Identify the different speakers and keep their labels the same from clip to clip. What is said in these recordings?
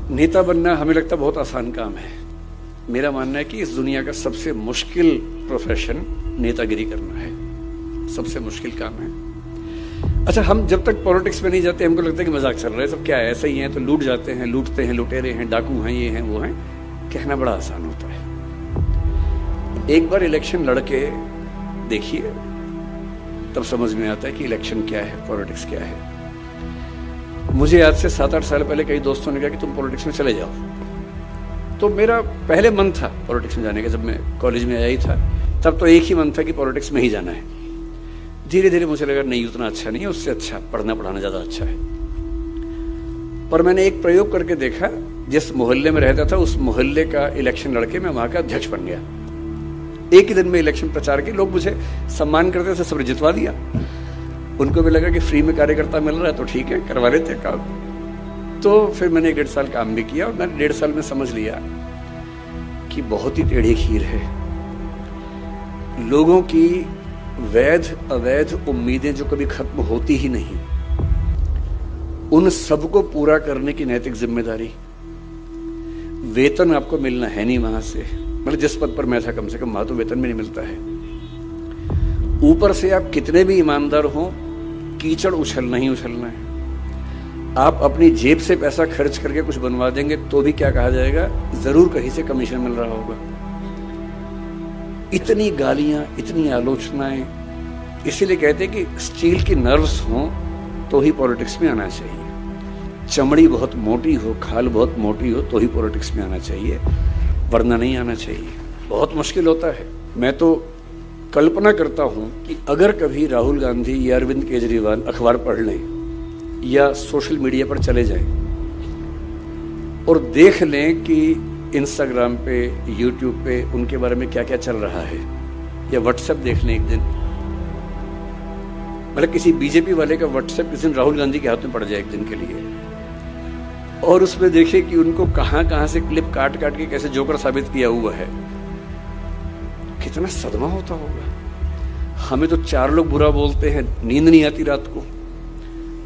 Speaker 1: नेता बनना हमें लगता बहुत आसान काम है। मेरा मानना है कि इस दुनिया का सबसे मुश्किल प्रोफेशन नेतागिरी करना है, सबसे मुश्किल काम है। अच्छा, हम जब तक पॉलिटिक्स में नहीं जाते हमको लगता है कि मजाक चल रहा है, सब क्या है, ऐसे ही हैं तो लूट जाते हैं, लूटते हैं, लुटेरे हैं, डाकू हैं, ये हैं वो हैं। कहना बड़ा आसान होता है। एक बार इलेक्शन लड़के देखिए, तब समझ में आता है कि इलेक्शन क्या है, पॉलिटिक्स क्या है। मुझे आज से 7-8 साल पहले कई दोस्तों ने कहा कि तुम पॉलिटिक्स में चले जाओ, तो मेरा पहले मन था पॉलिटिक्स में जाने का। जब मैं कॉलेज में आया ही था तब तो एक ही मन था कि पॉलिटिक्स में ही जाना है। धीरे धीरे मुझे लगा नहीं, उतना अच्छा नहीं है, उससे अच्छा पढ़ना पढ़ाना ज्यादा अच्छा है। पर मैंने एक प्रयोग करके देखा, जिस मोहल्ले में रहता था उस मोहल्ले का इलेक्शन लड़के मैं वहां का अध्यक्ष बन गया। एक ही दिन में इलेक्शन प्रचार के लोग मुझे सम्मान करते थे, सब जितवा दिया। उनको भी लगा कि फ्री में कार्यकर्ता मिल रहा है तो ठीक है, करवा लेते हैं काम। तो फिर मैंने 1.5 साल काम भी किया और मैंने 1.5 साल में समझ लिया कि बहुत ही टेढ़ी खीर है। लोगों की वैध अवैध उम्मीदें जो कभी खत्म होती ही नहीं, उन सबको पूरा करने की नैतिक जिम्मेदारी। वेतन आपको मिलना है नहीं वहां से, मतलब जिस पद पर मैं था कम से कम वहां तो वेतन भी नहीं मिलता है। ऊपर से आप कितने भी ईमानदार हो, कीचड़ उछलना ही उछलना है। आप अपनी जेब से पैसा खर्च करके कुछ बनवा देंगे तो भी क्या कहा जाएगा, जरूर कहीं से कमीशन मिल रहा होगा। इतनी गालियां, इतनी आलोचनाएं। इसीलिए कहते हैं कि स्टील की नर्व्स हो तो ही पॉलिटिक्स में आना चाहिए। चमड़ी बहुत मोटी हो, खाल बहुत मोटी हो तो ही पॉलिटिक्स में आना चाहिए, वरना नहीं आना चाहिए। बहुत मुश्किल होता है। मैं तो कल्पना करता हूं कि अगर कभी राहुल गांधी या अरविंद केजरीवाल अखबार पढ़ लें या सोशल मीडिया पर चले जाएं और देख लें कि इंस्टाग्राम पे, यूट्यूब पे उनके बारे में क्या क्या चल रहा है, या व्हाट्सएप देख लें एक दिन, मतलब किसी बीजेपी वाले का व्हाट्सएप किसी दिन राहुल गांधी के हाथ में पड़ जाए एक दिन के लिए, और उसमें देखे कि उनको कहां कहां से क्लिप काट काट के कैसे जोकर साबित किया हुआ है, कितना सदमा होता होगा। हमें तो 4 लोग बुरा बोलते हैं, नींद नहीं आती रात को।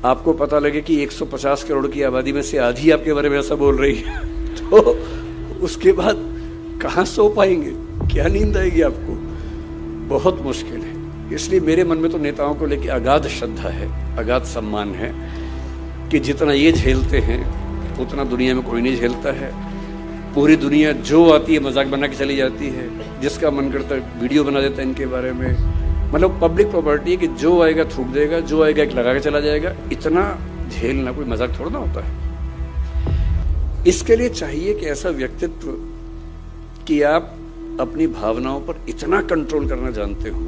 Speaker 1: आपको पता लगे कि 150 करोड़ की आबादी में से आधी आपके बारे में ऐसा बोल रही है, तो उसके बाद कहां सो पाएंगे, क्या नींद आएगी आपको? बहुत मुश्किल है। इसलिए मेरे मन में तो नेताओं को लेकर अगाध श्रद्धा है, अगाध सम्मान है कि जितना ये झेलते हैं उतना दुनिया में कोई नहीं झेलता है। पूरी दुनिया जो आती है मजाक बना के चली जाती है, जिसका मन करता है वीडियो बना देता है इनके बारे में। मतलब पब्लिक प्रॉपर्टी है कि जो आएगा थूक देगा, जो आएगा एक लगा के चला जाएगा। इतना झेलना कोई मजाक थोड़ा ना होता है। इसके लिए चाहिए कि ऐसा व्यक्तित्व कि आप अपनी भावनाओं पर इतना कंट्रोल करना जानते हो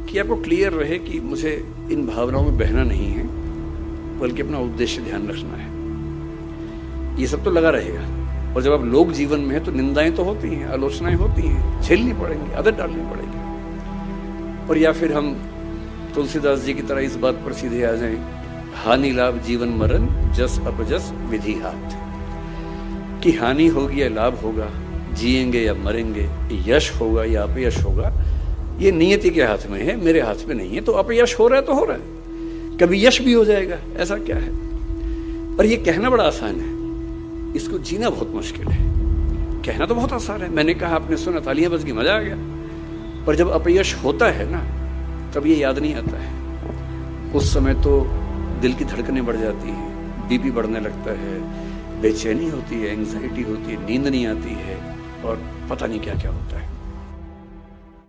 Speaker 1: कि आपको क्लियर रहे कि मुझे इन भावनाओं में बहना नहीं है, बल्कि अपना उद्देश्य ध्यान रखना है। ये सब तो लगा रहेगा। और जब आप लोक जीवन में है तो निंदाएं तो होती हैं, आलोचनाएं होती हैं, झेलनी पड़ेंगी, आदत डालनी पड़ेगी। और या फिर हम तुलसीदास जी की तरह इस बात पर सीधे आ जाएं, हानि लाभ जीवन मरण जस अपजस विधि हाथ, कि हानि होगी या लाभ होगा, जिएंगे या मरेंगे, यश होगा या अपयश होगा, ये नियति के हाथ में है, मेरे हाथ में नहीं है। तो अपयश हो रहा है तो हो रहा है, कभी यश भी हो जाएगा, ऐसा क्या है। और ये कहना बड़ा आसान है, इसको जीना बहुत मुश्किल है। कहना तो बहुत आसान है, मैंने कहा, आपने सुना, तालियां बज गई, मजा आ गया। पर जब अपयश होता है ना, तब ये याद नहीं आता है। उस समय तो दिल की धड़कनें बढ़ जाती हैं, बीपी बढ़ने लगता है, बेचैनी होती है, एंग्जाइटी होती है, नींद नहीं आती है, और पता नहीं क्या क्या होता है।